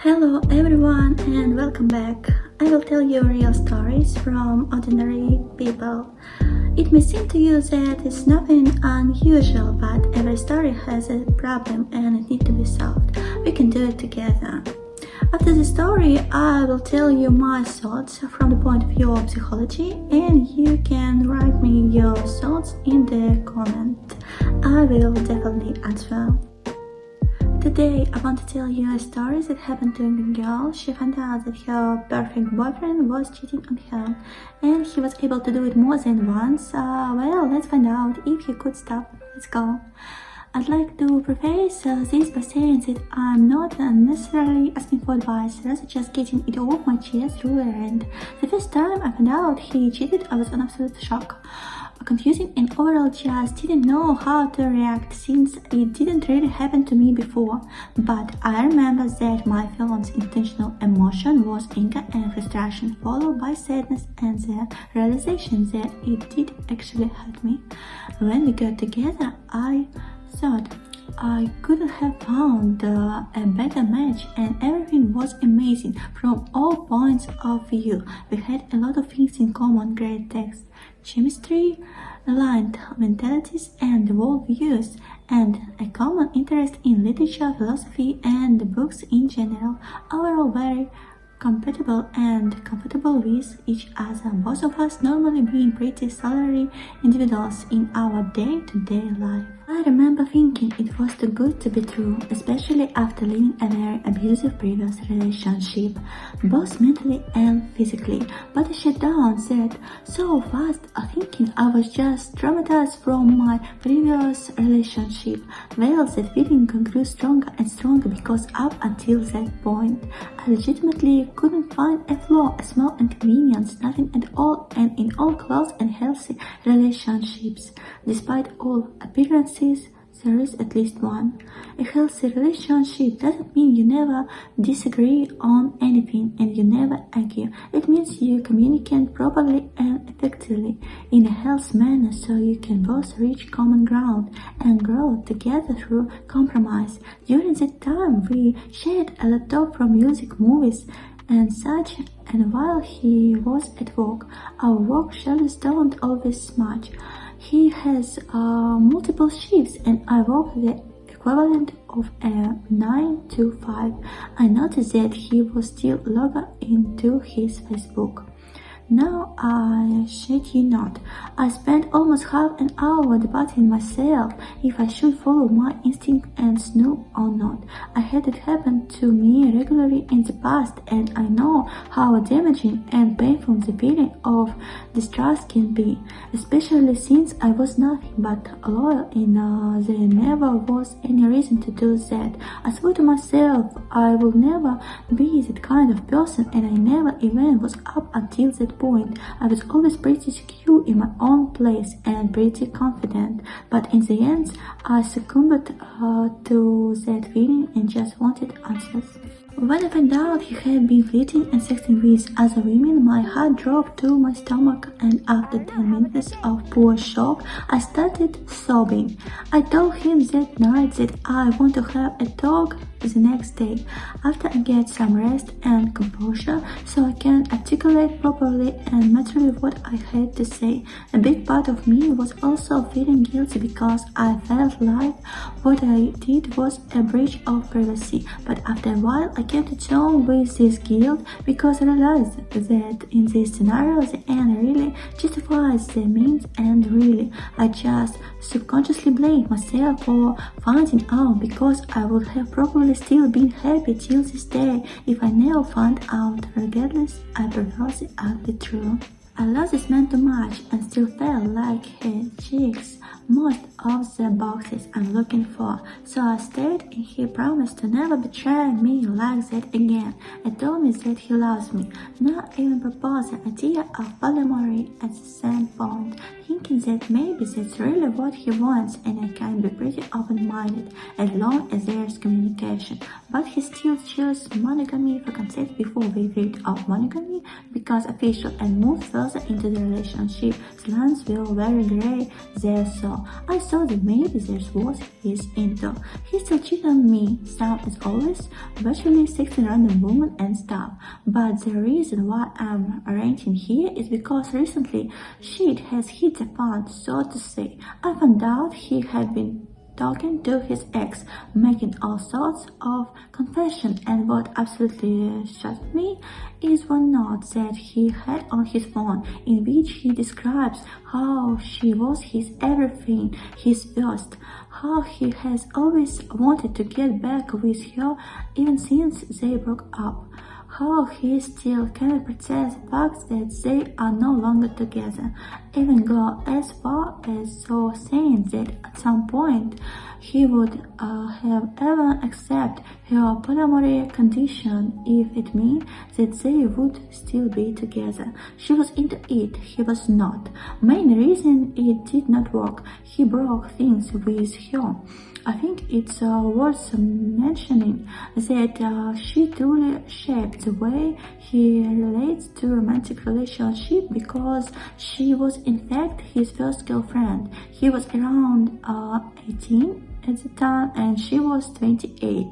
Hello everyone and welcome back. I will tell you real stories from ordinary people. It may seem to you that it's nothing unusual, but every story has a problem and it needs to be solved. We can do it together. After the story, I will tell you my thoughts from the point of view of psychology, and you can write me your thoughts in the comment. I will definitely answer. Today, I want to tell you a story that happened to a girl. She found out that her perfect boyfriend was cheating on her, and he was able to do it more than once. Well, let's find out if he could stop. Let's go. I'd like to preface this by saying that I'm not necessarily asking for advice, rather just getting it off my chest through a rant. The first time I found out he cheated, I was in absolute shock. Confusing and overall just didn't know how to react since it didn't really happen to me before. But I remember that my feelings intentional emotion was anger and frustration, followed by sadness and the realization that it did actually hurt me. When we got together, I thought I couldn't have found a better match, and everything was amazing from all points of view. We had a lot of things in common: great text, chemistry, aligned mentalities and worldviews, and a common interest in literature, philosophy, and books in general. Overall, very compatible and comfortable with each other, both of us normally being pretty solitary individuals in our day-to-day life. I remember thinking it was too good to be true, especially after living a very abusive previous relationship, both mentally and physically. But I shut down that so fast, thinking I was just traumatized from my previous relationship. Well, that feeling grew stronger and stronger because up until that point, I legitimately couldn't find a flaw, a small inconvenience, nothing at all, and in all close and healthy relationships, despite all appearances, there is at least one. A healthy relationship doesn't mean you never disagree on anything and you never argue. It means you communicate properly and effectively in a healthy manner so you can both reach common ground and grow together through compromise. During that time, we shared a laptop from music, movies, and such, and while he was at work, our work schedules don't always match. He has multiple shifts and I work the equivalent of a 9 to 5. I noticed that he was still logged into his Facebook. Now, I shit you not, I spent almost half an hour debating myself if I should follow my instinct and snoop or not. I had it happen to me regularly in the past, and I know how damaging and painful the feeling of distrust can be, especially since I was nothing but loyal and there never was any reason to do that. I swore to myself I will never be that kind of person, and I never even was up until that point. I was always pretty secure in my own place and pretty confident, but in the end I succumbed to that feeling and just wanted answers. When I found out he had been flirting and sexting with other women, my heart dropped to my stomach, and after 10 minutes of pure shock, I started sobbing. I told him that night that I want to have a talk the next day, after I get some rest and composure, so I can articulate properly and maturely what I had to say. A big part of me was also feeling guilty because I felt like what I did was a breach of privacy, but after a while I came to terms with this guilt because I realized that in this scenario the end really justifies the means, and really I just subconsciously blamed myself for finding out, because I would have probably still been happy till this day if I never found out. Regardless, I prefer the ugly truth. I love this man too much and still felt like he checks most of the boxes I'm looking for, so I stayed and he promised to never betray me like that again. He told me that he loves me, not even proposed the idea of polyamory at the same point, thinking that maybe that's really what he wants and I can be pretty open-minded as long as there's communication. But he still chose monogamy for consent before we agreed on monogamy because official and moved further closer into the relationship. The lines were very grey there, so I thought that maybe this was his into. He still cheated on me, some as always, virtually 16 random women and stuff. But the reason why I'm ranting here is because recently shit has hit the fan, so to say. I found out he had been talking to his ex, making all sorts of confessions, and what absolutely shocked me is one note that he had on his phone in which he describes how she was his everything, his best, how he has always wanted to get back with her even since they broke up, how he still cannot process the fact that they are no longer together, even go as far as so saying that at some point he would have even accepted her polyamory condition if it meant that they would still be together. She was into it, he was not. Main reason it did not work, he broke things with her. I think it's worth mentioning that she truly shaped the way he relates to romantic relationship because she was in fact his first girlfriend. He was around 18 at the time and she was 28.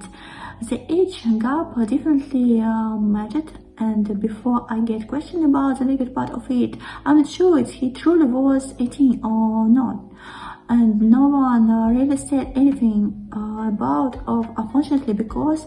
The age gap definitely mattered, and before I get questioned about the legal part of it, I'm not sure if he truly was 18 or not. And no one really said anything about it, unfortunately, because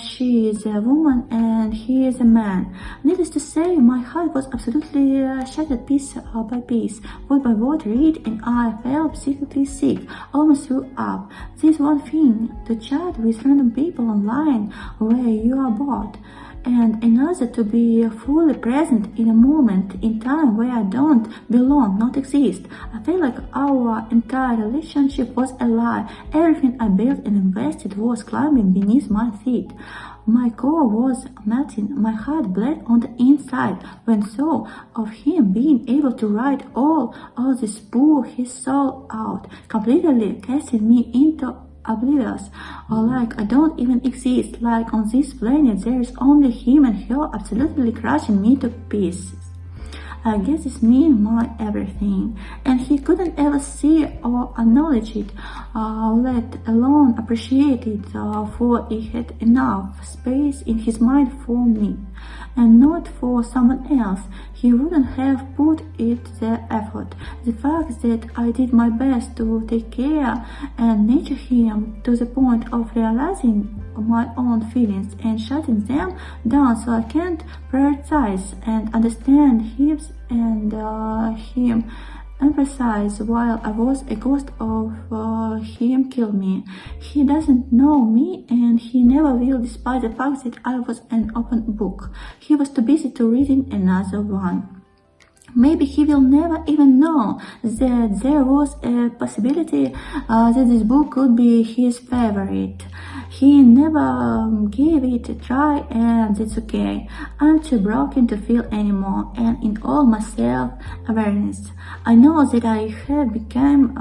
she is a woman and he is a man. Needless to say, my heart was absolutely shattered piece by piece, word by word read, and I felt psychically sick, almost threw up. This one thing, to chat with random people online where you are bored, and another to be fully present in a moment in time where I don't belong, not exist. I feel like our entire relationship was a lie. Everything I built and invested was climbing beneath my feet. My core was melting, my heart bled on the inside when thought of him being able to write all of this pour his soul out, completely casting me into oblivious, or like I don't even exist, like on this planet there is only him and her absolutely crushing me to pieces. I guess this means my everything, and he couldn't ever see or acknowledge it, let alone appreciate it, for he had enough space in his mind for me, and not for someone else. He wouldn't have put it the effort. The fact that I did my best to take care and nurture him to the point of realizing my own feelings and shutting them down so I can't prioritize and understand his and him emphasize while I was a ghost of him killed me. He doesn't know me and he never will, despite the fact that I was an open book. He was too busy to reading another one. Maybe he will never even know that there was a possibility that this book could be his favorite. He never gave it a try, and that's okay. I'm too broken to feel anymore, and in all my self-awareness, I know that I have become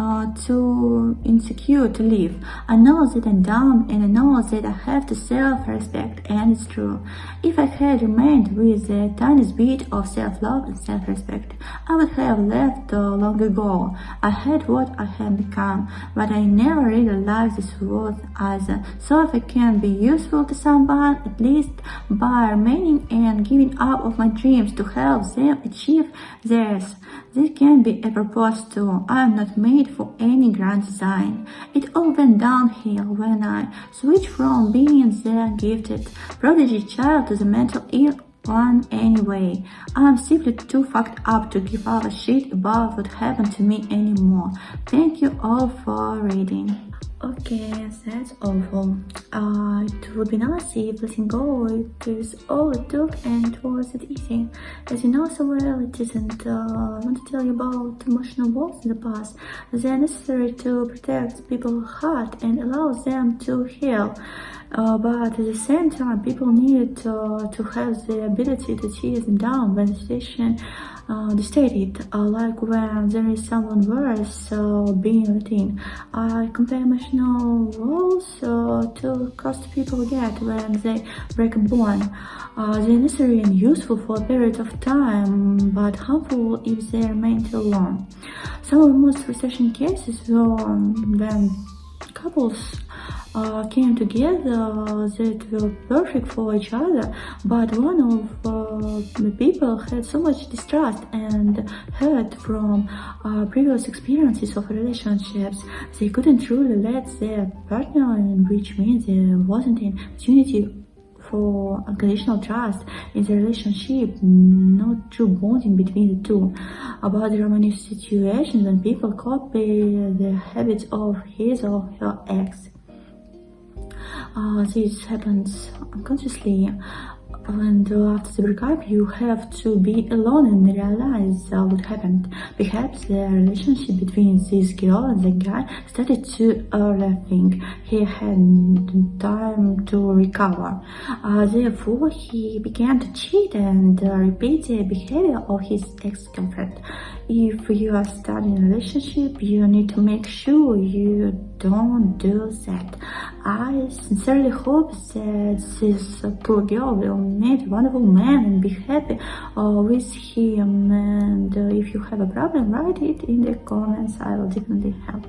too insecure to live. I know that I'm dumb, and I know that I have to self-respect, and it's true. If I had remained with the tiniest bit of self-love and self-respect, I would have left long ago. I had what I had become, but I never really liked this world either. So if I can be useful to someone, at least by remaining and giving up of my dreams to help them achieve theirs, this can be a purpose too. I am not made for any grand design. It all went downhill when I switched from being the gifted prodigy child to the mental ill one anyway. I'm simply too fucked up to give up a shit about what happened to me anymore. Thank you all for reading. Okay, that's awful. It would be nice if letting go it is all it took and it wasn't easy. As you know so well, it isn't. I want to tell you about emotional walls in the past. They are necessary to protect people's heart and allow them to heal. But at the same time, people need to have the ability to tear them down when the situation devastated, like when there is someone worse being within. I compare emotional walls to cost people get when they break a bond. They're necessary and useful for a period of time, but harmful if they remain too long. Some of the most refreshing cases were when couples came together that were perfect for each other, but one of the people had so much distrust and hurt from previous experiences of relationships. They couldn't truly let their partner in, which means there wasn't an opportunity for unconditional trust in the relationship, not true bonding between the two. About the romantic situation when people copy the habits of his or her ex. This happens unconsciously, and after the breakup you have to be alone and realize what happened. Perhaps the relationship between this girl and the guy started too early. I think he had time to recover. Therefore, he began to cheat and repeat the behavior of his ex-girlfriend. If you are starting a relationship, you need to make sure you don't do that. I sincerely hope that this poor girl will meet a wonderful man and be happy with him. And if you have a problem, write it in the comments. I will definitely help.